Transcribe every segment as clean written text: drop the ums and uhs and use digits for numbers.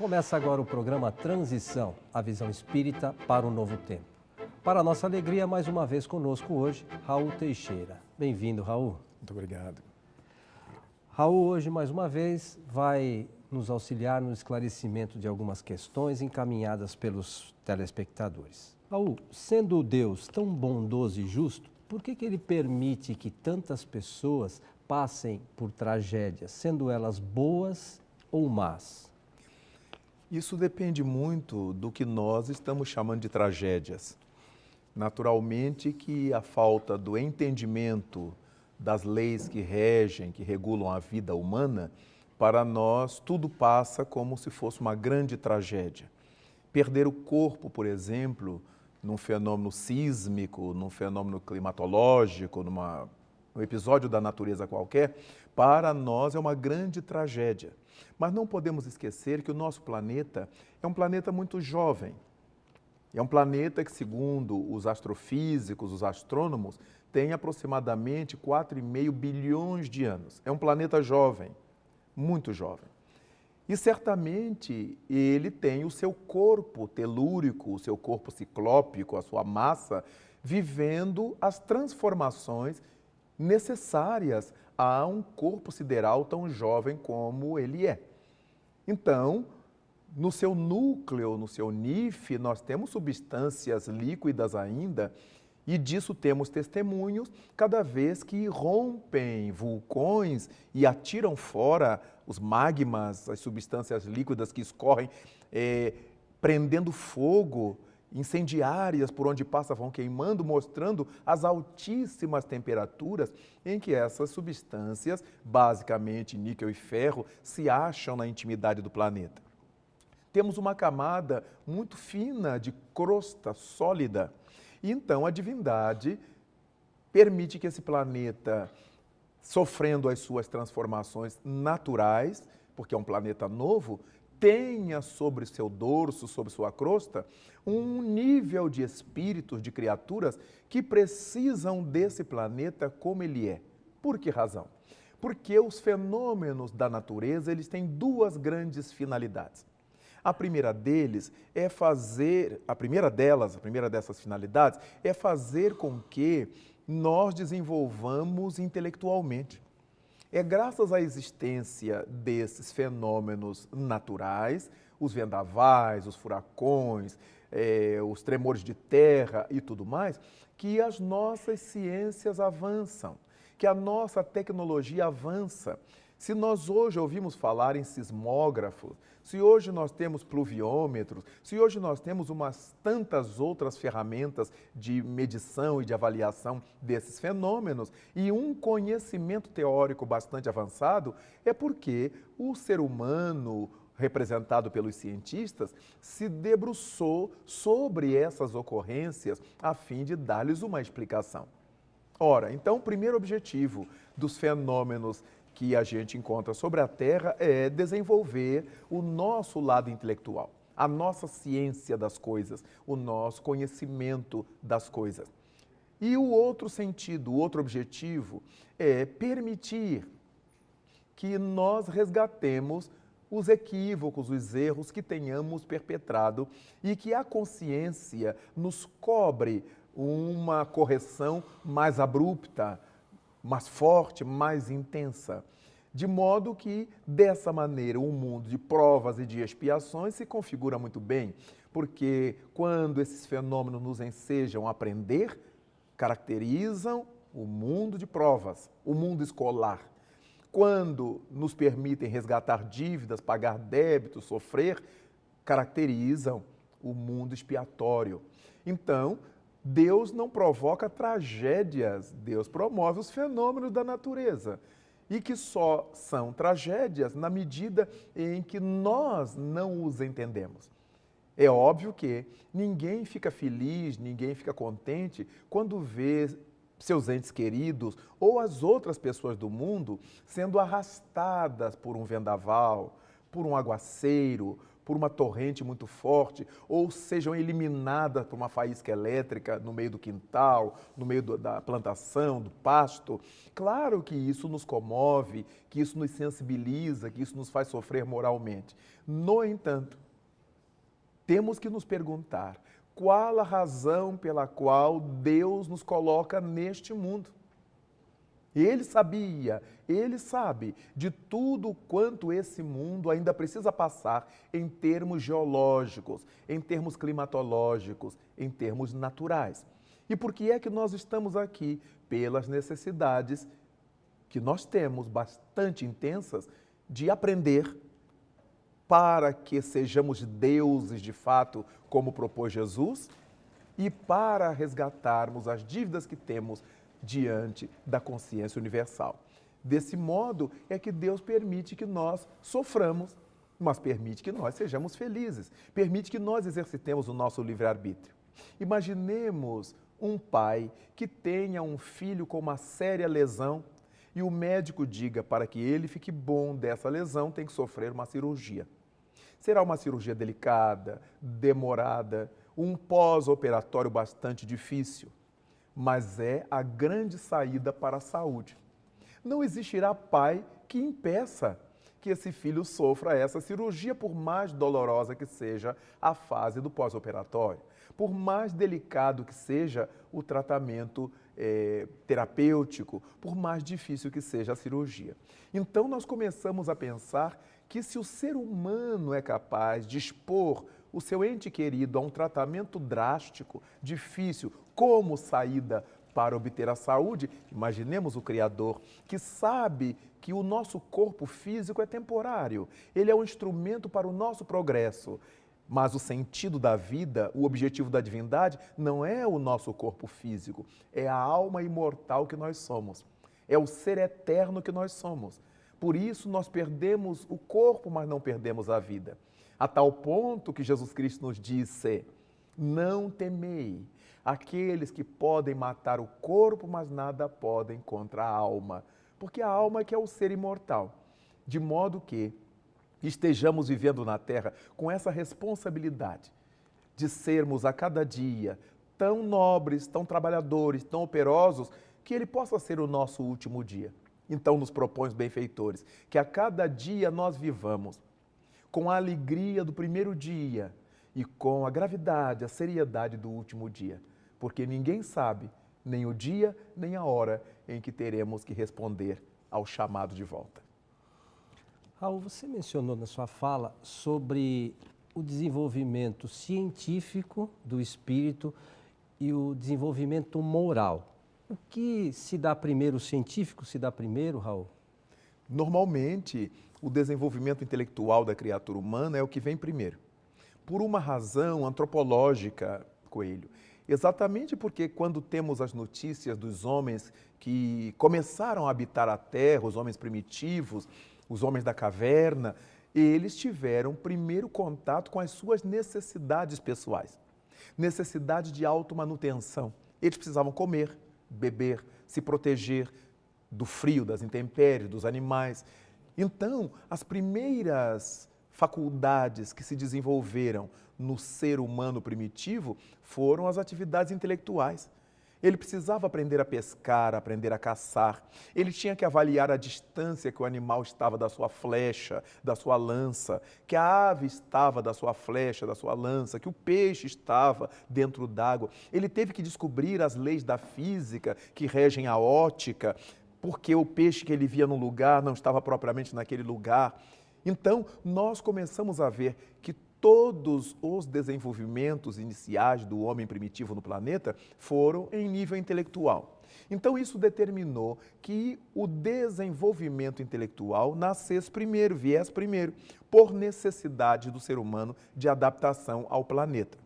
Começa agora o programa Transição, a visão espírita para o novo tempo. Para nossa alegria, mais uma vez conosco hoje, Raul Teixeira. Bem-vindo, Raul. Muito obrigado. Raul, hoje, mais uma vez, vai nos auxiliar no esclarecimento de algumas questões encaminhadas pelos telespectadores. Raul, sendo Deus tão bondoso e justo, por que ele permite que tantas pessoas passem por tragédias, sendo elas boas ou más? Isso depende muito do que nós estamos chamando de tragédias. Naturalmente que a falta do entendimento das leis que regem, que regulam a vida humana, para nós tudo passa como se fosse uma grande tragédia. Perder o corpo, por exemplo, num fenômeno sísmico, num fenômeno climatológico, num episódio da natureza qualquer, para nós é uma grande tragédia. Mas não podemos esquecer que o nosso planeta é um planeta muito jovem. É um planeta que, segundo os astrofísicos, os astrônomos, tem aproximadamente 4,5 bilhões de anos. É um planeta jovem, muito jovem. E certamente ele tem o seu corpo telúrico, o seu corpo ciclópico, a sua massa, vivendo as transformações necessárias a um corpo sideral tão jovem como ele é. Então, no seu núcleo, no seu NIF, nós temos substâncias líquidas ainda, e disso temos testemunhos cada vez que rompem vulcões e atiram fora os magmas, as substâncias líquidas que escorrem, prendendo fogo, incendiárias por onde passa vão queimando, mostrando as altíssimas temperaturas em que essas substâncias, basicamente níquel e ferro, se acham na intimidade do planeta. Temos uma camada muito fina de crosta sólida. E então a divindade permite que esse planeta, sofrendo as suas transformações naturais, porque é um planeta novo, tenha sobre seu dorso, sobre sua crosta, um nível de espíritos, de criaturas que precisam desse planeta como ele é. Por que razão? Porque os fenômenos da natureza, eles têm duas grandes finalidades. A primeira dessas finalidades é fazer com que nós desenvolvamos intelectualmente. É graças à existência desses fenômenos naturais, os vendavais, os furacões, os tremores de terra e tudo mais, que as nossas ciências avançam, que a nossa tecnologia avança. Se nós hoje ouvimos falar em sismógrafos, se hoje nós temos pluviômetros, se hoje nós temos umas tantas outras ferramentas de medição e de avaliação desses fenômenos e um conhecimento teórico bastante avançado, é porque o ser humano, representado pelos cientistas, se debruçou sobre essas ocorrências a fim de dar-lhes uma explicação. Ora, então o primeiro objetivo dos fenômenos que a gente encontra sobre a Terra é desenvolver o nosso lado intelectual, a nossa ciência das coisas, o nosso conhecimento das coisas. E o outro sentido, o outro objetivo é permitir que nós resgatemos os equívocos, os erros que tenhamos perpetrado e que a consciência nos cobre uma correção mais abrupta, mais forte, mais intensa. De modo que, dessa maneira, um mundo de provas e de expiações se configura muito bem, porque quando esses fenômenos nos ensejam a aprender, caracterizam o mundo de provas, o mundo escolar. Quando nos permitem resgatar dívidas, pagar débitos, sofrer, caracterizam o mundo expiatório. Então, Deus não provoca tragédias, Deus promove os fenômenos da natureza. E que só são tragédias na medida em que nós não os entendemos. É óbvio que ninguém fica feliz, ninguém fica contente quando vê seus entes queridos ou as outras pessoas do mundo sendo arrastadas por um vendaval, por um aguaceiro, por uma torrente muito forte, ou sejam eliminadas por uma faísca elétrica no meio do quintal, no meio da plantação, do pasto. Claro que isso nos comove, que isso nos sensibiliza, que isso nos faz sofrer moralmente. No entanto, temos que nos perguntar qual a razão pela qual Deus nos coloca neste mundo. Ele sabia, ele sabe de tudo quanto esse mundo ainda precisa passar em termos geológicos, em termos climatológicos, em termos naturais. E por que é que nós estamos aqui? Pelas necessidades que nós temos, bastante intensas, de aprender para que sejamos deuses de fato, como propôs Jesus, e para resgatarmos as dívidas que temos diante da consciência universal. Desse modo é que Deus permite que nós soframos, mas permite que nós sejamos felizes, permite que nós exercitemos o nosso livre-arbítrio. Imaginemos um pai que tenha um filho com uma séria lesão e o médico diga para que ele fique bom dessa lesão tem que sofrer uma cirurgia. Será uma cirurgia delicada, demorada, um pós-operatório bastante difícil, mas é a grande saída para a saúde. Não existirá pai que impeça que esse filho sofra essa cirurgia, por mais dolorosa que seja a fase do pós-operatório, por mais delicado que seja o tratamento terapêutico, por mais difícil que seja a cirurgia. Então nós começamos a pensar que se o ser humano é capaz de expor o seu ente querido a um tratamento drástico, difícil, como saída para obter a saúde, imaginemos o Criador, que sabe que o nosso corpo físico é temporário, ele é um instrumento para o nosso progresso. Mas o sentido da vida, o objetivo da divindade, não é o nosso corpo físico, é a alma imortal que nós somos, é o ser eterno que nós somos. Por isso nós perdemos o corpo, mas não perdemos a vida. A tal ponto que Jesus Cristo nos disse: não temei aqueles que podem matar o corpo, mas nada podem contra a alma. Porque a alma é que é o ser imortal. De modo que estejamos vivendo na Terra com essa responsabilidade de sermos a cada dia tão nobres, tão trabalhadores, tão operosos, que ele possa ser o nosso último dia. Então nos propõe os benfeitores, que a cada dia nós vivamos com a alegria do primeiro dia e com a gravidade, a seriedade do último dia, porque ninguém sabe nem o dia, nem a hora em que teremos que responder ao chamado de volta. Raul, você mencionou na sua fala sobre o desenvolvimento científico do espírito e o desenvolvimento moral. O que se dá primeiro, o científico se dá primeiro, Raul? Normalmente, o desenvolvimento intelectual da criatura humana é o que vem primeiro, por uma razão antropológica, Coelho. Exatamente porque quando temos as notícias dos homens que começaram a habitar a Terra, os homens primitivos, os homens da caverna, eles tiveram primeiro contato com as suas necessidades pessoais, necessidade de automanutenção. Eles precisavam comer, beber, se proteger do frio, das intempéries, dos animais. Então, as primeiras faculdades que se desenvolveram no ser humano primitivo foram as atividades intelectuais. Ele precisava aprender a pescar, aprender a caçar. Ele tinha que avaliar a distância que o animal estava da sua flecha, da sua lança, que a ave estava da sua flecha, da sua lança, que o peixe estava dentro d'água. Ele teve que descobrir as leis da física que regem a ótica, porque o peixe que ele via num lugar não estava propriamente naquele lugar. Então, nós começamos a ver que todos os desenvolvimentos iniciais do homem primitivo no planeta foram em nível intelectual. Então, isso determinou que o desenvolvimento intelectual nascesse primeiro, viesse primeiro, por necessidade do ser humano de adaptação ao planeta.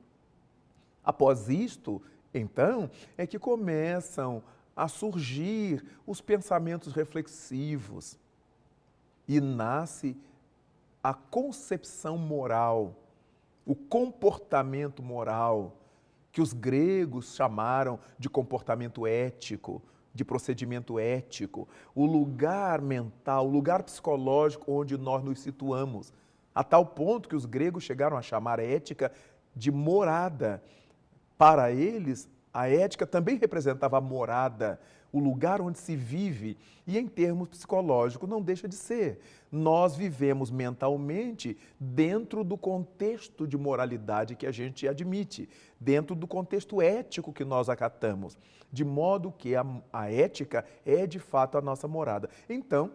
Após isto, então, é que começam a surgir os pensamentos reflexivos e nasce a concepção moral, o comportamento moral, que os gregos chamaram de comportamento ético, de procedimento ético, o lugar mental, o lugar psicológico onde nós nos situamos. a tal ponto que os gregos chegaram a chamar a ética de morada. Para eles, a ética também representava a morada, o lugar onde se vive, e em termos psicológicos não deixa de ser. Nós vivemos mentalmente dentro do contexto de moralidade que a gente admite, dentro do contexto ético que nós acatamos, de modo que a ética é de fato a nossa morada. Então,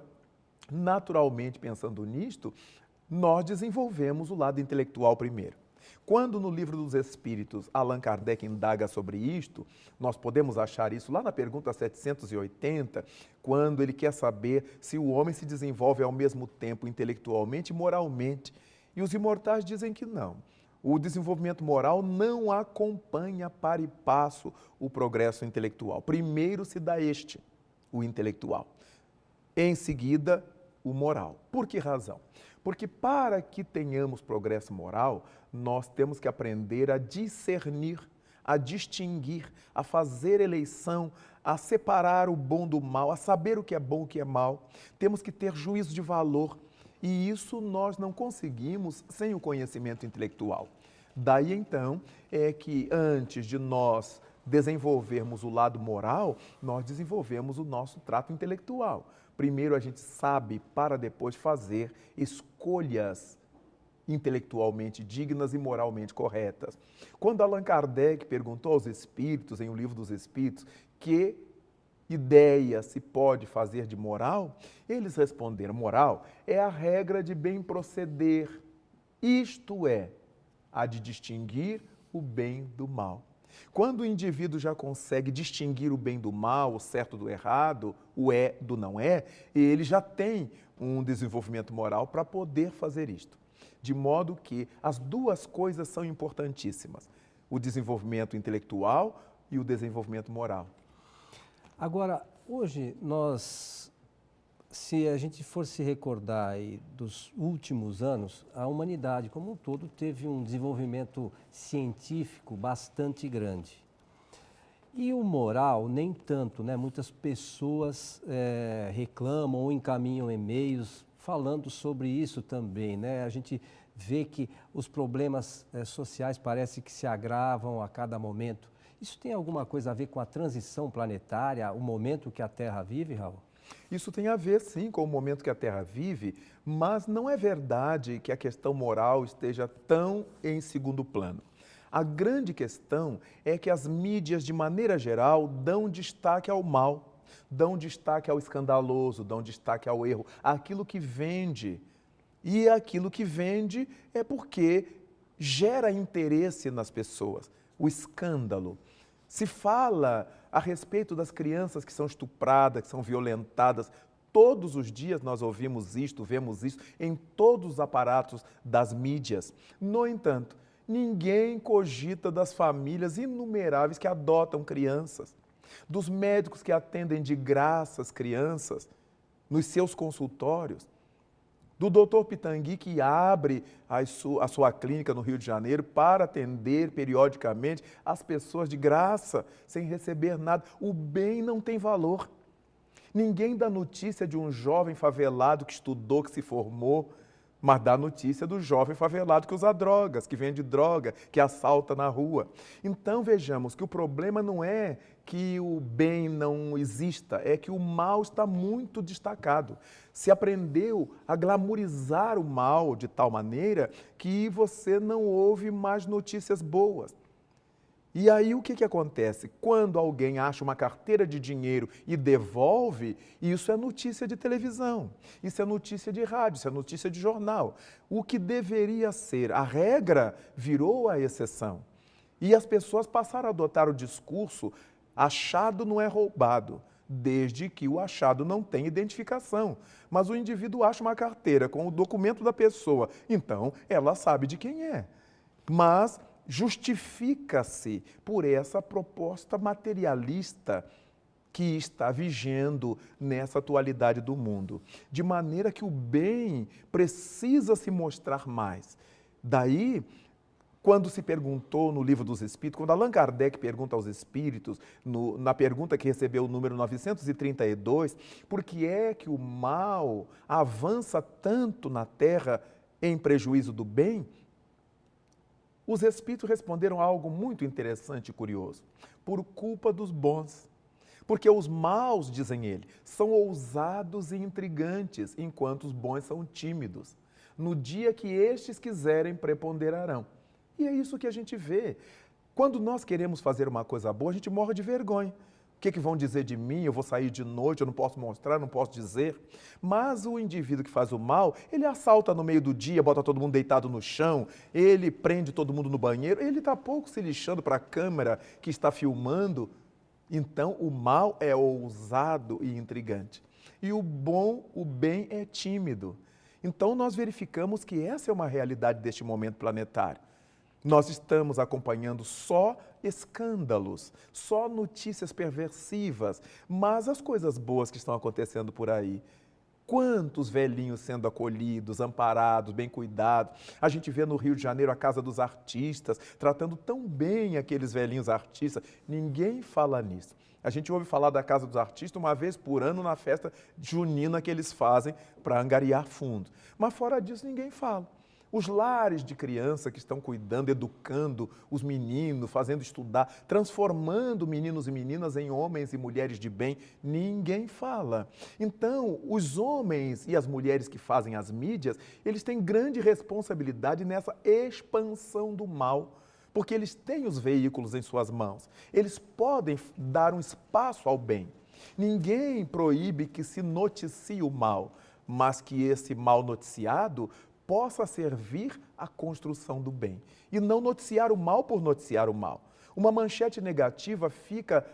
naturalmente, pensando nisto, nós desenvolvemos o lado intelectual primeiro. Quando no Livro dos Espíritos Allan Kardec indaga sobre isto, nós podemos achar isso lá na pergunta 780, quando ele quer saber se o homem se desenvolve ao mesmo tempo intelectualmente e moralmente. E os imortais dizem que não. O desenvolvimento moral não acompanha para e passo o progresso intelectual. Primeiro se dá o intelectual. Em seguida, o moral. Por que razão? Porque para que tenhamos progresso moral, nós temos que aprender a discernir, a distinguir, a fazer eleição, a separar o bom do mal, a saber o que é bom e o que é mal. Temos que ter juízo de valor e isso nós não conseguimos sem o conhecimento intelectual. Daí então é que antes de nós desenvolvermos o lado moral, nós desenvolvemos o nosso trato intelectual. Primeiro a gente sabe para depois fazer escolhas intelectualmente dignas e moralmente corretas. Quando Allan Kardec perguntou aos espíritos, em O Livro dos Espíritos, que ideia se pode fazer de moral, eles responderam: moral é a regra de bem proceder, isto é, a de distinguir o bem do mal. Quando o indivíduo já consegue distinguir o bem do mal, o certo do errado, o é do não é, ele já tem um desenvolvimento moral para poder fazer isto. De modo que as duas coisas são importantíssimas, o desenvolvimento intelectual e o desenvolvimento moral. Agora, hoje se a gente for se recordar aí dos últimos anos, a humanidade como um todo teve um desenvolvimento científico bastante grande. E o moral, nem tanto, né? Muitas pessoas reclamam ou encaminham e-mails falando sobre isso também, né? A gente vê que os problemas sociais parecem que se agravam a cada momento. Isso tem alguma coisa a ver com a transição planetária, o momento que a Terra vive, Raul? Isso tem a ver, sim, com o momento que a Terra vive, mas não é verdade que a questão moral esteja tão em segundo plano. A grande questão é que as mídias, de maneira geral, dão destaque ao mal, dão destaque ao escandaloso, dão destaque ao erro, àquilo que vende. E aquilo que vende é porque gera interesse nas pessoas, o escândalo. Se fala a respeito das crianças que são estupradas, que são violentadas. Todos os dias nós ouvimos isto, vemos isso em todos os aparatos das mídias. No entanto, ninguém cogita das famílias inumeráveis que adotam crianças, dos médicos que atendem de graça as crianças nos seus consultórios, do Dr. Pitangui, que abre a sua clínica no Rio de Janeiro para atender periodicamente as pessoas de graça, sem receber nada. O bem não tem valor. Ninguém dá notícia de um jovem favelado que estudou, que se formou, mas dá notícia do jovem favelado que usa drogas, que vende droga, que assalta na rua. Então vejamos que o problema não é que o bem não exista, é que o mal está muito destacado. Se aprendeu a glamorizar o mal de tal maneira que você não ouve mais notícias boas. E aí o que acontece? Quando alguém acha uma carteira de dinheiro e devolve, isso é notícia de televisão, isso é notícia de rádio, isso é notícia de jornal. O que deveria ser a regra virou a exceção. E as pessoas passaram a adotar o discurso: achado não é roubado, desde que o achado não tenha identificação. Mas o indivíduo acha uma carteira com o documento da pessoa, então ela sabe de quem é. Mas justifica-se por essa proposta materialista que está vigendo nessa atualidade do mundo. De maneira que o bem precisa se mostrar mais. Daí, quando se perguntou no Livro dos Espíritos, quando Allan Kardec pergunta aos Espíritos, na pergunta que recebeu o número 932, por que é que o mal avança tanto na Terra em prejuízo do bem, os espíritos responderam a algo muito interessante e curioso. Por culpa dos bons. Porque os maus, dizem ele, são ousados e intrigantes, enquanto os bons são tímidos. No dia que estes quiserem, preponderarão. E é isso que a gente vê. Quando nós queremos fazer uma coisa boa, a gente morre de vergonha. O que vão dizer de mim? Eu vou sair de noite, eu não posso mostrar, não posso dizer. Mas o indivíduo que faz o mal, ele assalta no meio do dia, bota todo mundo deitado no chão, ele prende todo mundo no banheiro, ele está pouco se lixando para a câmera que está filmando. Então, o mal é ousado e intrigante. E o bem é tímido. Então, nós verificamos que essa é uma realidade deste momento planetário. Nós estamos acompanhando só escândalos, só notícias perversivas, mas as coisas boas que estão acontecendo por aí. Quantos velhinhos sendo acolhidos, amparados, bem cuidados. A gente vê no Rio de Janeiro a Casa dos Artistas, tratando tão bem aqueles velhinhos artistas. Ninguém fala nisso. A gente ouve falar da Casa dos Artistas uma vez por ano na festa junina que eles fazem para angariar fundos. Mas fora disso ninguém fala. Os lares de criança que estão cuidando, educando os meninos, fazendo estudar, transformando meninos e meninas em homens e mulheres de bem, ninguém fala. Então, os homens e as mulheres que fazem as mídias, eles têm grande responsabilidade nessa expansão do mal, porque eles têm os veículos em suas mãos. Eles podem dar um espaço ao bem. Ninguém proíbe que se noticie o mal, mas que esse mal noticiado possa servir à construção do bem. E não noticiar o mal por noticiar o mal. Uma manchete negativa fica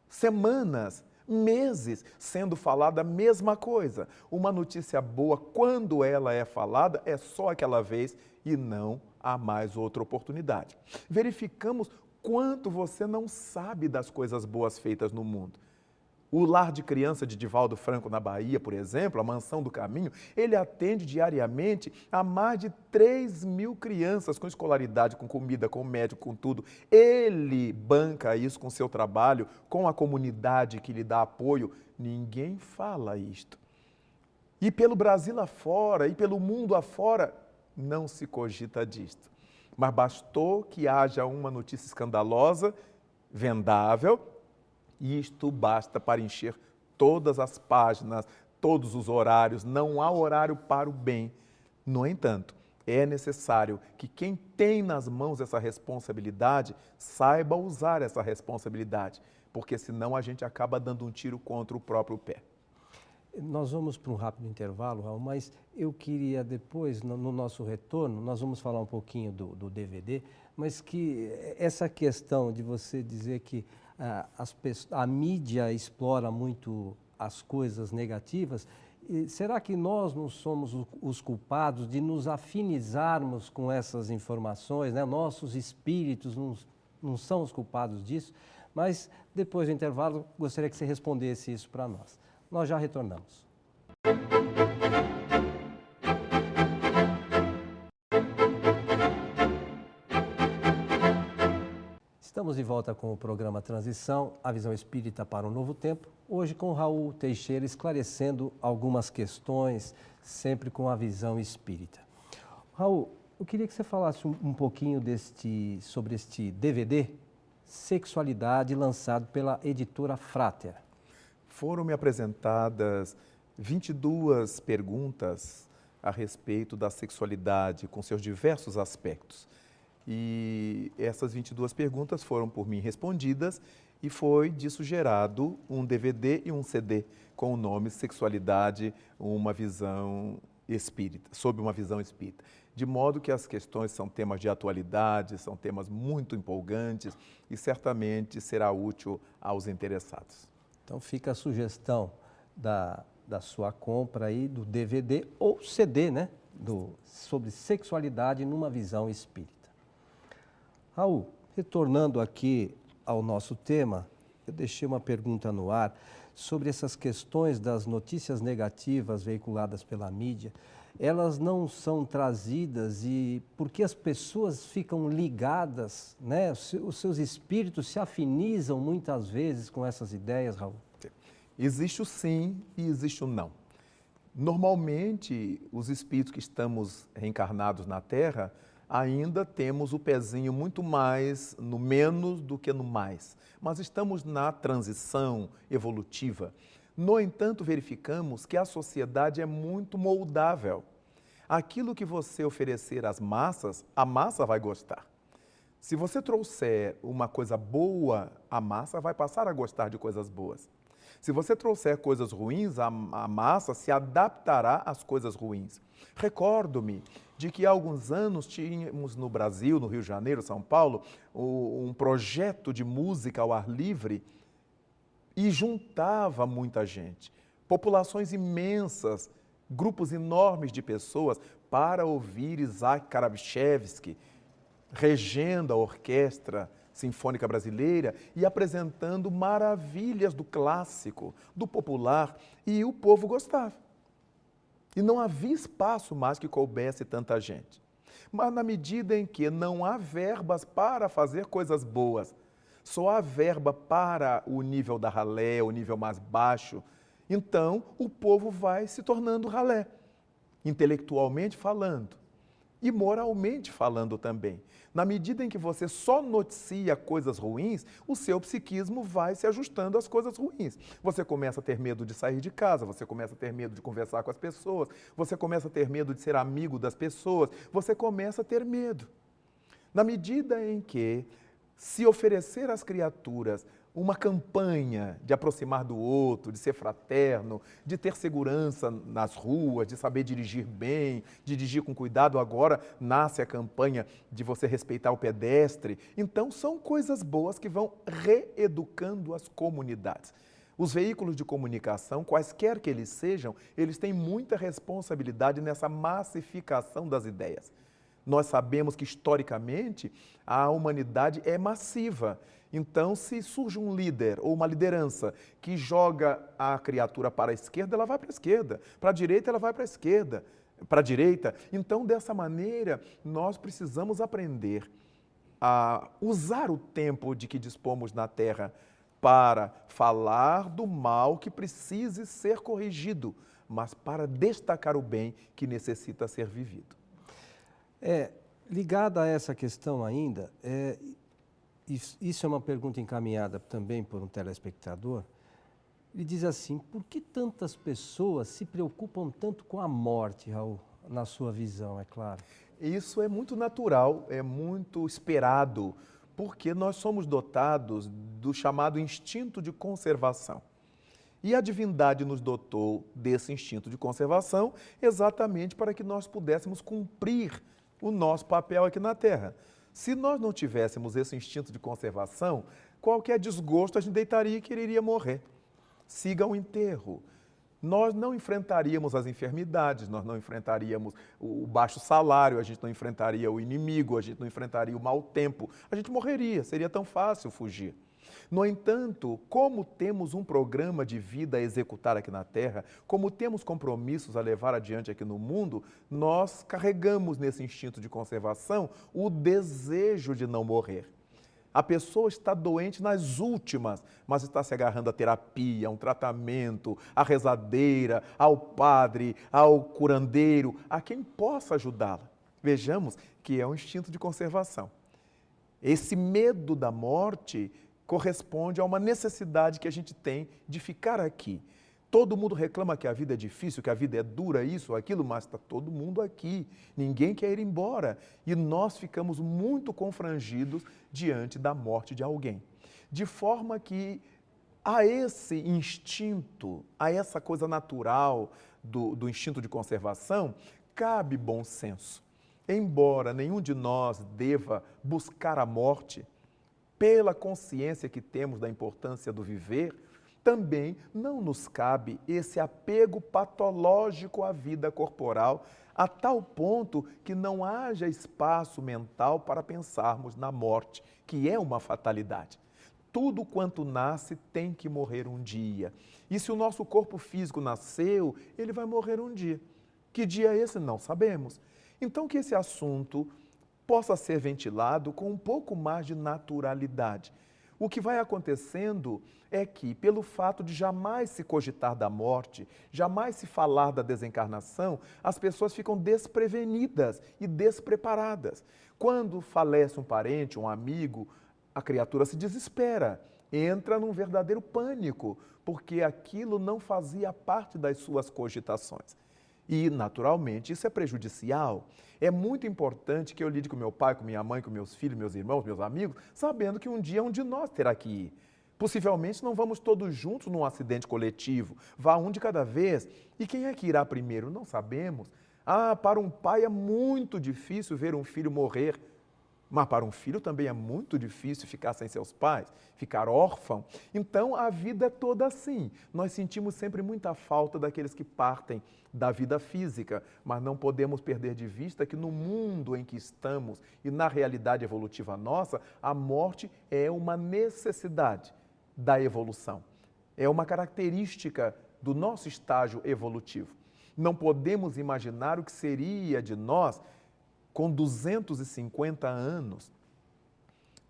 semanas, meses sendo falada a mesma coisa. Uma notícia boa, quando ela é falada, é só aquela vez e não há mais outra oportunidade. Verificamos quanto você não sabe das coisas boas feitas no mundo. O lar de criança de Divaldo Franco, na Bahia, por exemplo, a Mansão do Caminho, ele atende diariamente a mais de 3.000 crianças com escolaridade, com comida, com médico, com tudo. Ele banca isso com seu trabalho, com a comunidade que lhe dá apoio. Ninguém fala isto. E pelo Brasil afora, e pelo mundo afora, não se cogita disto. Mas bastou que haja uma notícia escandalosa, vendável, e isto basta para encher todas as páginas, todos os horários. Não há horário para o bem. No entanto, é necessário que quem tem nas mãos essa responsabilidade saiba usar essa responsabilidade, porque senão a gente acaba dando um tiro contra o próprio pé. Nós vamos para um rápido intervalo, Raul, mas eu queria depois, no nosso retorno, nós vamos falar um pouquinho do DVD, mas que essa questão de você dizer que a mídia explora muito as coisas negativas, será que nós não somos os culpados de nos afinizarmos com essas informações, né? Nossos espíritos não são os culpados disso? Mas depois do intervalo, gostaria que você respondesse isso para nós. Nós já retornamos. Estamos de volta com o programa Transição, a visão espírita para um novo tempo. Hoje com Raul Teixeira esclarecendo algumas questões, sempre com a visão espírita. Raul, eu queria que você falasse um pouquinho sobre este DVD, Sexualidade, lançado pela editora Frater. Foram-me apresentadas 22 perguntas a respeito da sexualidade, com seus diversos aspectos. E essas 22 perguntas foram por mim respondidas e foi disso gerado um DVD e um CD com o nome Sexualidade, uma visão espírita, sob uma visão espírita. De modo que as questões são temas de atualidade, são temas muito empolgantes e certamente será útil aos interessados. Então fica a sugestão da sua compra aí do DVD ou CD, né? Sobre sexualidade numa visão espírita. Raul, retornando aqui ao nosso tema, eu deixei uma pergunta no ar sobre essas questões das notícias negativas veiculadas pela mídia. Elas não são trazidas e porque as pessoas ficam ligadas, né? Os seus espíritos se afinizam muitas vezes com essas ideias, Raul? Existe o sim e existe o não. Normalmente, os espíritos que estamos reencarnados na Terra, ainda temos o pezinho muito mais no menos do que no mais. Mas estamos na transição evolutiva. No entanto, verificamos que a sociedade é muito moldável. Aquilo que você oferecer às massas, a massa vai gostar. Se você trouxer uma coisa boa, a massa vai passar a gostar de coisas boas. Se você trouxer coisas ruins, a massa se adaptará às coisas ruins. Recordo-me de que há alguns anos tínhamos no Brasil, no Rio de Janeiro, São Paulo, um projeto de música ao ar livre e juntava muita gente. Populações imensas, grupos enormes de pessoas para ouvir Isaac Karabchevsky, regendo a orquestra sinfônica brasileira e apresentando maravilhas do clássico, do popular, e o povo gostava. E não havia espaço mais que coubesse tanta gente. Mas na medida em que não há verbas para fazer coisas boas, só há verba para o nível da ralé, o nível mais baixo, então o povo vai se tornando ralé, intelectualmente falando e moralmente falando também. Na medida em que você só noticia coisas ruins, o seu psiquismo vai se ajustando às coisas ruins. Você começa a ter medo de sair de casa, você começa a ter medo de conversar com as pessoas, você começa a ter medo de ser amigo das pessoas, você começa a ter medo. Na medida em que se oferecer às criaturas uma campanha de aproximar do outro, de ser fraterno, de ter segurança nas ruas, de saber dirigir bem, de dirigir com cuidado, agora nasce a campanha de você respeitar o pedestre. Então, são coisas boas que vão reeducando as comunidades. Os veículos de comunicação, quaisquer que eles sejam, eles têm muita responsabilidade nessa massificação das ideias. Nós sabemos que, historicamente, a humanidade é massiva. Então, se surge um líder ou uma liderança que joga a criatura para a esquerda, ela vai para a esquerda. Para a direita, ela vai para a esquerda, para a direita. Então, dessa maneira, nós precisamos aprender a usar o tempo de que dispomos na Terra para falar do mal que precise ser corrigido, mas para destacar o bem que necessita ser vivido. Ligada a essa questão ainda, isso é uma pergunta encaminhada também por um telespectador. Ele diz assim: por que tantas pessoas se preocupam tanto com a morte, Raul, na sua visão, é claro? Isso é muito natural, é muito esperado, porque nós somos dotados do chamado instinto de conservação. E a divindade nos dotou desse instinto de conservação exatamente para que nós pudéssemos cumprir o nosso papel aqui na Terra. Se nós não tivéssemos esse instinto de conservação, qualquer desgosto a gente deitaria e quereria morrer. Siga o enterro. Nós não enfrentaríamos as enfermidades, nós não enfrentaríamos o baixo salário, a gente não enfrentaria o inimigo, a gente não enfrentaria o mau tempo. A gente morreria, seria tão fácil fugir. No entanto, como temos um programa de vida a executar aqui na Terra, como temos compromissos a levar adiante aqui no mundo, nós carregamos nesse instinto de conservação o desejo de não morrer. A pessoa está doente nas últimas, mas está se agarrando à terapia, a um tratamento, à rezadeira, ao padre, ao curandeiro, a quem possa ajudá-la. Vejamos que é um instinto de conservação. Esse medo da morte corresponde a uma necessidade que a gente tem de ficar aqui. Todo mundo reclama que a vida é difícil, que a vida é dura, isso ou aquilo, mas está todo mundo aqui. Ninguém quer ir embora. E nós ficamos muito confrangidos diante da morte de alguém. De forma que a esse instinto, a essa coisa natural do instinto de conservação, cabe bom senso. Embora nenhum de nós deva buscar a morte, pela consciência que temos da importância do viver, também não nos cabe esse apego patológico à vida corporal, a tal ponto que não haja espaço mental para pensarmos na morte, que é uma fatalidade. Tudo quanto nasce tem que morrer um dia. E se o nosso corpo físico nasceu, ele vai morrer um dia. Que dia é esse? Não sabemos. Então, que esse assunto possa ser ventilado com um pouco mais de naturalidade. O que vai acontecendo é que, pelo fato de jamais se cogitar da morte, jamais se falar da desencarnação, as pessoas ficam desprevenidas e despreparadas. Quando falece um parente, um amigo, a criatura se desespera, entra num verdadeiro pânico, porque aquilo não fazia parte das suas cogitações. E, naturalmente, isso é prejudicial. É muito importante que eu lide com meu pai, com minha mãe, com meus filhos, meus irmãos, meus amigos, sabendo que um dia um de nós terá que ir. Possivelmente não vamos todos juntos num acidente coletivo, vá um de cada vez. E quem é que irá primeiro? Não sabemos. Para um pai é muito difícil ver um filho morrer. Mas para um filho também é muito difícil ficar sem seus pais, ficar órfão. Então a vida é toda assim. Nós sentimos sempre muita falta daqueles que partem da vida física, mas não podemos perder de vista que no mundo em que estamos e na realidade evolutiva nossa, a morte é uma necessidade da evolução. É uma característica do nosso estágio evolutivo. Não podemos imaginar o que seria de nós com 250 anos,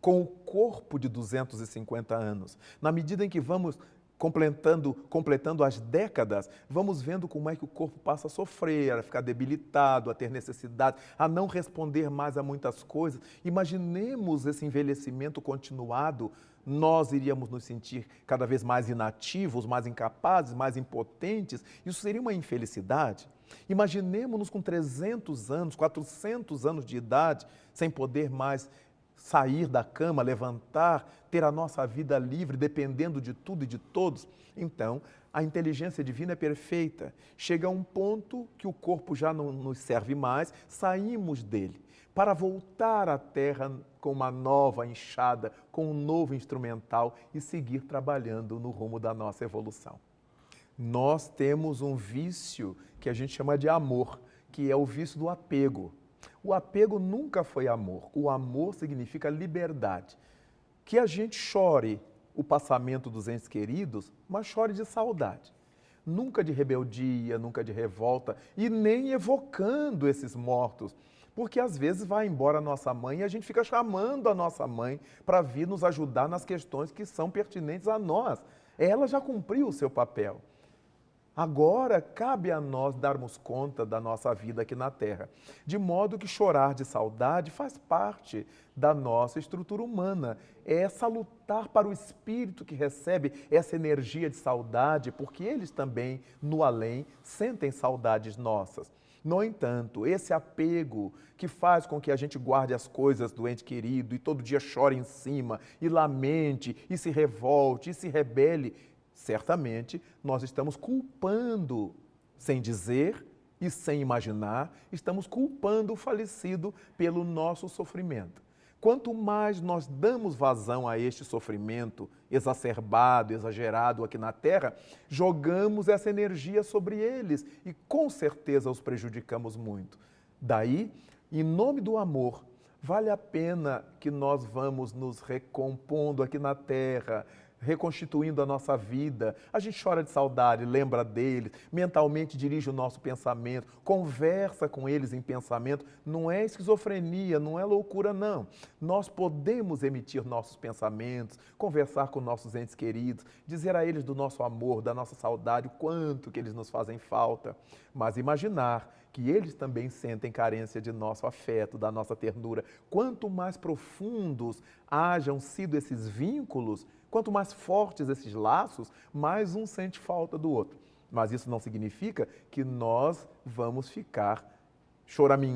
com o corpo de 250 anos. Na medida em que vamos completando as décadas, vamos vendo como é que o corpo passa a sofrer, a ficar debilitado, a ter necessidade, a não responder mais a muitas coisas. Imaginemos esse envelhecimento continuado, nós iríamos nos sentir cada vez mais inativos, mais incapazes, mais impotentes. Isso seria uma infelicidade. Imaginemos-nos com 300 anos, 400 anos de idade, sem poder mais sair da cama, levantar, ter a nossa vida livre, dependendo de tudo e de todos. Então, a inteligência divina é perfeita. Chega a um ponto que o corpo já não nos serve mais, saímos dele para voltar à Terra com uma nova enxada, com um novo instrumental e seguir trabalhando no rumo da nossa evolução. Nós temos um vício que a gente chama de amor, que é o vício do apego. O apego nunca foi amor. O amor significa liberdade. Que a gente chore o passamento dos entes queridos, mas chore de saudade. Nunca de rebeldia, nunca de revolta e nem evocando esses mortos. Porque às vezes vai embora a nossa mãe e a gente fica chamando a nossa mãe para vir nos ajudar nas questões que são pertinentes a nós. Ela já cumpriu o seu papel. Agora, cabe a nós darmos conta da nossa vida aqui na Terra, de modo que chorar de saudade faz parte da nossa estrutura humana. É salutar para o espírito que recebe essa energia de saudade, porque eles também, no além, sentem saudades nossas. No entanto, esse apego que faz com que a gente guarde as coisas do ente querido e todo dia chore em cima, e lamente, e se revolte, e se rebele, certamente nós estamos culpando, sem dizer e sem imaginar, estamos culpando o falecido pelo nosso sofrimento. Quanto mais nós damos vazão a este sofrimento exacerbado, exagerado aqui na Terra, jogamos essa energia sobre eles e com certeza os prejudicamos muito. Daí, em nome do amor, vale a pena que nós vamos nos recompondo aqui na Terra, reconstituindo a nossa vida. A gente chora de saudade, lembra deles, mentalmente dirige o nosso pensamento, conversa com eles em pensamento. Não é esquizofrenia, não é loucura, não. Nós podemos emitir nossos pensamentos, conversar com nossos entes queridos, dizer a eles do nosso amor, da nossa saudade, o quanto que eles nos fazem falta. Mas imaginar que eles também sentem carência de nosso afeto, da nossa ternura. Quanto mais profundos hajam sido esses vínculos, quanto mais fortes esses laços, mais um sente falta do outro. Mas isso não significa que nós vamos ficar choramingando